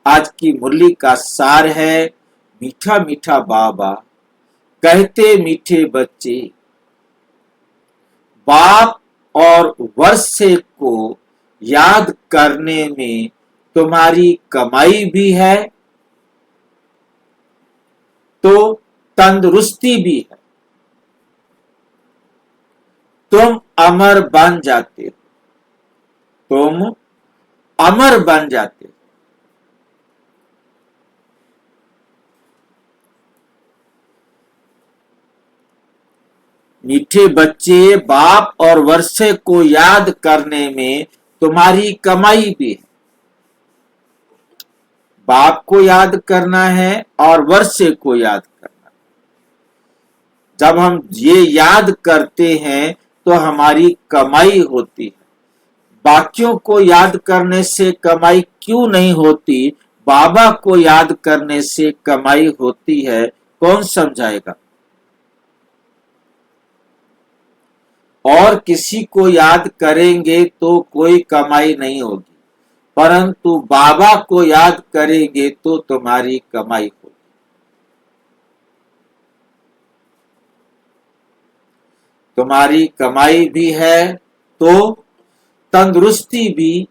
आज की मुरली का सार है, मीठा मीठा बाबा कहते मीठे बच्चे, बाप और वर्षे को याद करने में तुम्हारी कमाई भी है तो तंदुरुस्ती भी है। तुम अमर बन जाते हो, तुम अमर बन जाते हो। मीठे बच्चे, बाप और वर्षे को याद करने में तुम्हारी कमाई भी है। बाप को याद करना है और वर्षे को याद करना है। जब हम ये याद करते हैं तो हमारी कमाई होती है। बाकियों को याद करने से कमाई क्यों नहीं होती, बाबा को याद करने से कमाई होती है, कौन समझाएगा? और किसी को याद करेंगे तो कोई कमाई नहीं होगी, परंतु बाबा को याद करेंगे तो तुम्हारी कमाई होगी। तुम्हारी कमाई भी है तो तंदुरुस्ती भी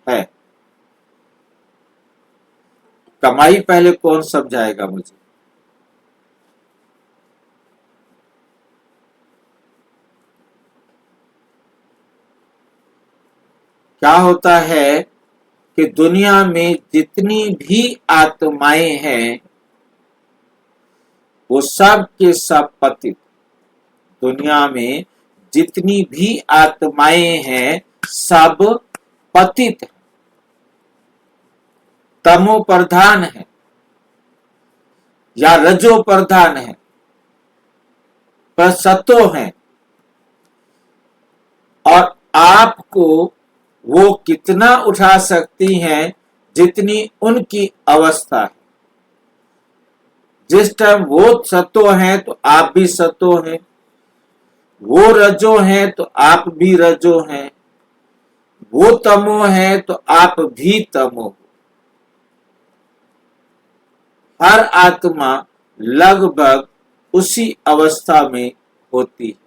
है। कमाई पहले कौन समझाएगा मुझे? क्या होता है कि दुनिया में जितनी भी आत्माएं हैं वो सब के सब पतित। दुनिया में जितनी भी आत्माएं हैं सब पतित है, तमो प्रधान है या रजो प्रधान है, पर सतो है। और आपको वो कितना उठा सकती हैं जितनी उनकी अवस्था है। जिस टाइम वो सतो हैं तो आप भी सतो हैं, वो रजो हैं तो आप भी रजो हैं, वो तमो हैं तो आप भी तमो। हर आत्मा लगभग उसी अवस्था में होती है।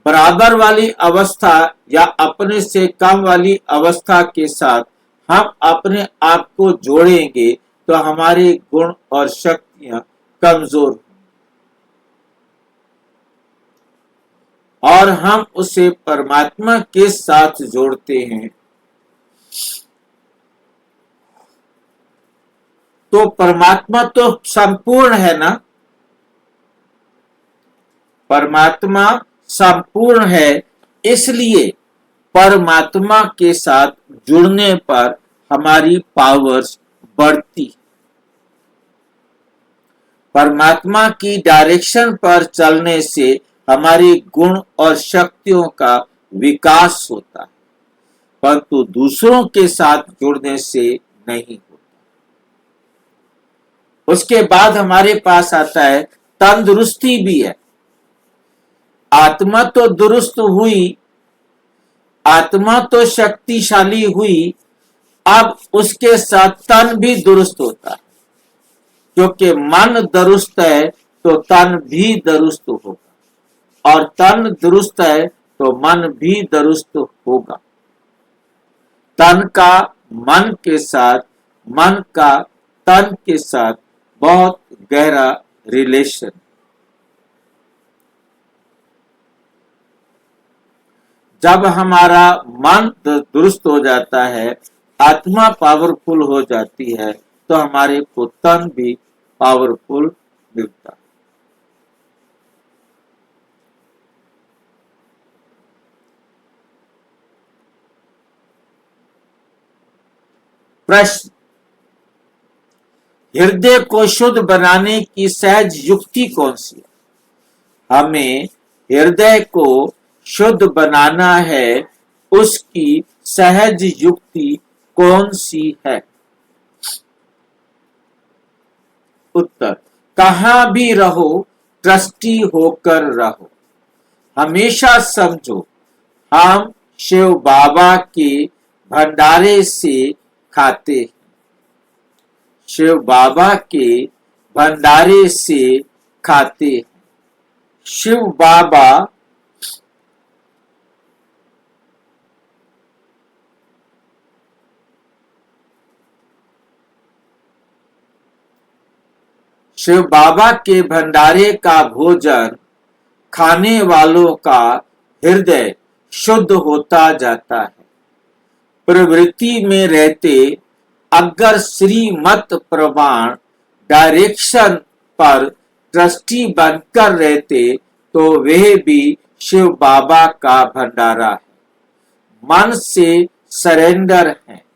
बराबर वाली अवस्था या अपने से कम वाली अवस्था के साथ हम अपने आप को जोड़ेंगे तो हमारे गुण और शक्तियां कमजोर और हम उसे परमात्मा के साथ जोड़ते हैं तो परमात्मा तो संपूर्ण है ना। परमात्मा संपूर्ण है, इसलिए परमात्मा के साथ जुड़ने पर हमारी पावर्स बढ़ती। परमात्मा की डायरेक्शन पर चलने से हमारी गुण और शक्तियों का विकास होता है, परंतु दूसरों के साथ जुड़ने से नहीं होता। उसके बाद हमारे पास आता है तंदुरुस्ती भी है। आत्मा तो दुरुस्त हुई, आत्मा तो शक्तिशाली हुई, अब उसके साथ तन भी दुरुस्त होता है, क्योंकि मन दुरुस्त है तो तन भी दुरुस्त होगा और तन दुरुस्त है तो मन भी दुरुस्त होगा। तन का मन के साथ, मन का तन के साथ बहुत गहरा रिलेशन। जब हमारा मन दुरुस्त हो जाता है, आत्मा पावरफुल हो जाती है, तो हमारे को तन भी पावरफुल मिलता है। प्रश्न, हृदय को शुद्ध बनाने की सहज युक्ति कौन सी है? हमें हृदय को शुद्ध बनाना है, उसकी सहज युक्ति कौन सी है? उत्तर, कहां भी रहो ट्रस्टी होकर रहो। हमेशा समझो हम शिव बाबा के भंडारे से खाते हैं। शिव बाबा के भंडारे से खाते हैं। शिव बाबा शिव बाबा के भंडारे का भोजन खाने वालों का हृदय शुद्ध होता जाता है। प्रवृत्ति में रहते अगर श्रीमत प्रमाण डायरेक्शन पर ट्रस्टी बनकर रहते तो वह भी शिव बाबा का भंडारा है। मन से सरेंडर है।